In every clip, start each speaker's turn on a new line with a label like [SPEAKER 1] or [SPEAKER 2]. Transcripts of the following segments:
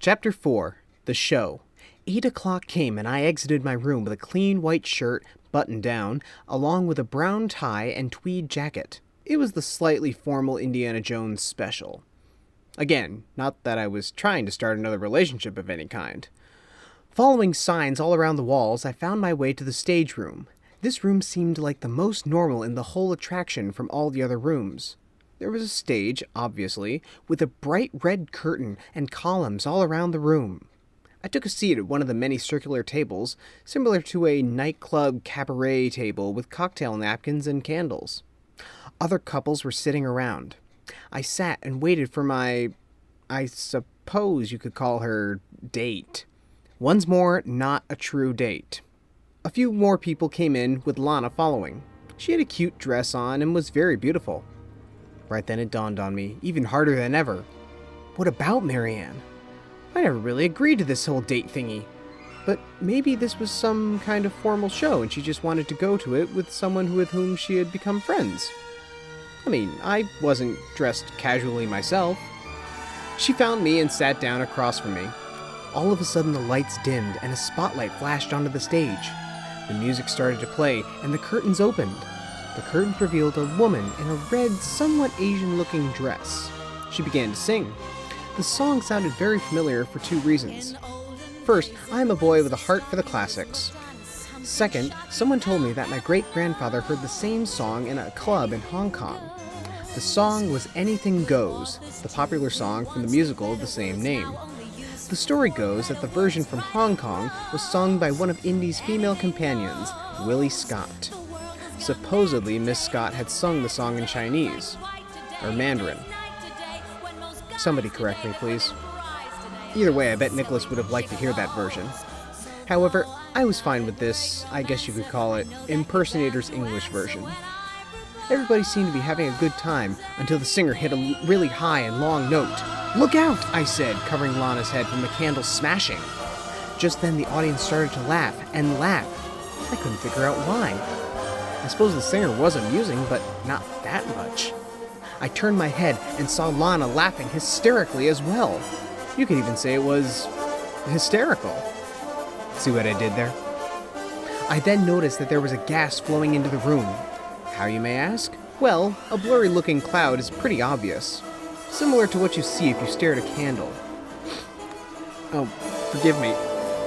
[SPEAKER 1] Chapter 4. The Show. 8 o'clock came and I exited my room with a clean white shirt, buttoned down, along with a brown tie and tweed jacket. It was the slightly formal Indiana Jones special. Again, not that I was trying to start another relationship of any kind. Following signs all around the walls, I found my way to the stage room. This room seemed like the most normal in the whole attraction from all the other rooms. There was a stage, obviously, with a bright red curtain and columns all around the room. I took a seat at one of the many circular tables, similar to a nightclub cabaret table with cocktail napkins and candles. Other couples were sitting around. I sat and waited for I suppose you could call her, date. Once more, not a true date. A few more people came in, with Lana following. She had a cute dress on and was very beautiful. Right then it dawned on me, even harder than ever. What about Marianne? I never really agreed to this whole date thingy. But maybe this was some kind of formal show and she just wanted to go to it with someone with whom she had become friends. I mean, I wasn't dressed casually myself. She found me and sat down across from me. All of a sudden the lights dimmed and a spotlight flashed onto the stage. The music started to play and the curtains opened. The curtains revealed a woman in a red, somewhat Asian-looking dress. She began to sing. The song sounded very familiar for two reasons. First, I am a boy with a heart for the classics. Second, someone told me that my great-grandfather heard the same song in a club in Hong Kong. The song was Anything Goes, the popular song from the musical of the same name. The story goes that the version from Hong Kong was sung by one of Indy's female companions, Willie Scott. Supposedly, Miss Scott had sung the song in Chinese, or Mandarin. Somebody correct me, please. Either way, I bet Nicholas would have liked to hear that version. However, I was fine with this, I guess you could call it, impersonator's English version. Everybody seemed to be having a good time until the singer hit a really high and long note. "Look out!" I said, covering Lana's head from the candle smashing. Just then the audience started to laugh and laugh. I couldn't figure out why. I suppose the singer was amusing, but not that much. I turned my head and saw Lana laughing hysterically as well. You could even say it was hysterical. See what I did there? I then noticed that there was a gas flowing into the room. How, you may ask? Well, a blurry-looking cloud is pretty obvious. Similar to what you see if you stare at a candle. Oh, forgive me.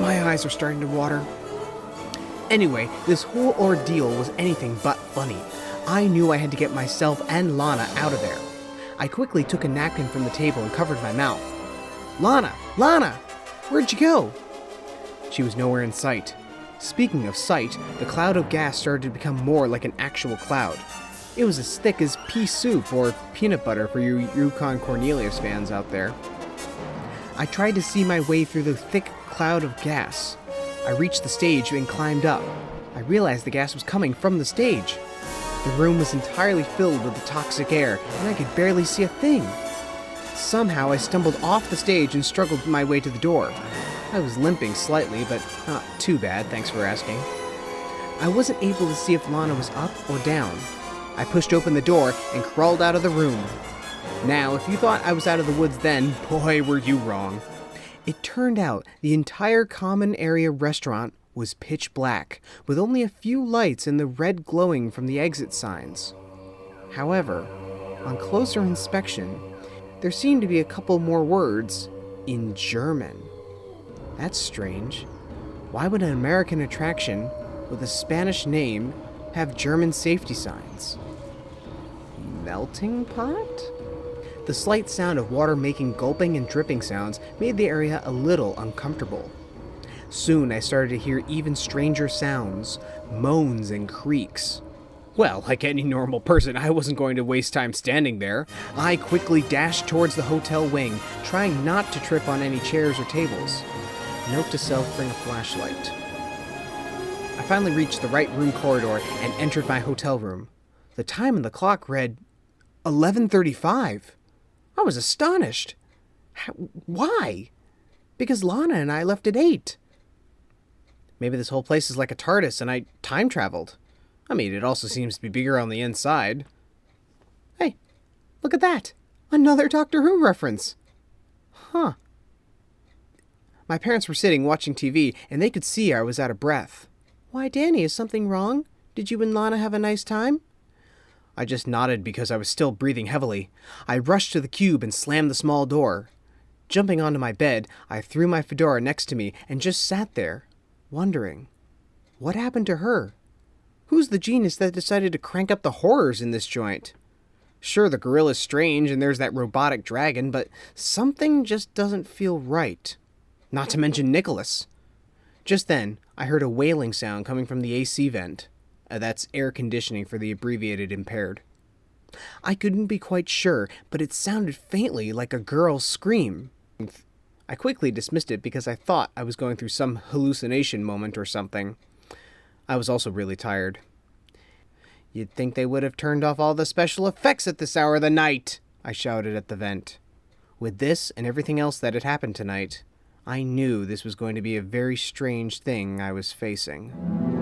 [SPEAKER 1] My eyes are starting to water. Anyway, this whole ordeal was anything but funny. I knew I had to get myself and Lana out of there. I quickly took a napkin from the table and covered my mouth. "Lana! Lana! Where'd you go?" She was nowhere in sight. Speaking of sight, the cloud of gas started to become more like an actual cloud. It was as thick as pea soup or peanut butter for you Yukon Cornelius fans out there. I tried to see my way through the thick cloud of gas. I reached the stage and climbed up. I realized the gas was coming from the stage. The room was entirely filled with the toxic air, and I could barely see a thing. Somehow I stumbled off the stage and struggled my way to the door. I was limping slightly, but not too bad, thanks for asking. I wasn't able to see if Lana was up or down. I pushed open the door and crawled out of the room. Now, if you thought I was out of the woods then, boy, were you wrong. It turned out the entire common area restaurant was pitch black, with only a few lights and the red glowing from the exit signs. However, on closer inspection, there seemed to be a couple more words in German. That's strange. Why would an American attraction with a Spanish name have German safety signs? Melting pot? The slight sound of water making gulping and dripping sounds made the area a little uncomfortable. Soon I started to hear even stranger sounds, moans and creaks. Well, like any normal person, I wasn't going to waste time standing there. I quickly dashed towards the hotel wing, trying not to trip on any chairs or tables. Note to self, bring a flashlight. I finally reached the right room corridor and entered my hotel room. The time on the clock read 11:35. I was astonished. Why? Because Lana and I left at 8. Maybe this whole place is like a TARDIS and I time traveled. I mean, it also seems to be bigger on the inside. Hey, look at that. Another Doctor Who reference. Huh. My parents were sitting watching TV, and they could see I was out of breath. "Why, Danny, is something wrong? Did you and Lana have a nice time?" I just nodded because I was still breathing heavily. I rushed to the cube and slammed the small door. Jumping onto my bed, I threw my fedora next to me and just sat there, wondering, what happened to her? Who's the genius that decided to crank up the horrors in this joint? Sure, the gorilla's strange and there's that robotic dragon, but something just doesn't feel right. Not to mention Nicholas. Just then, I heard a wailing sound coming from the AC vent. That's air conditioning for the abbreviated impaired. I couldn't be quite sure, but it sounded faintly like a girl's scream. I quickly dismissed it because I thought I was going through some hallucination moment or something. I was also really tired. "You'd think they would have turned off all the special effects at this hour of the night," I shouted at the vent. With this and everything else that had happened tonight, I knew this was going to be a very strange thing I was facing.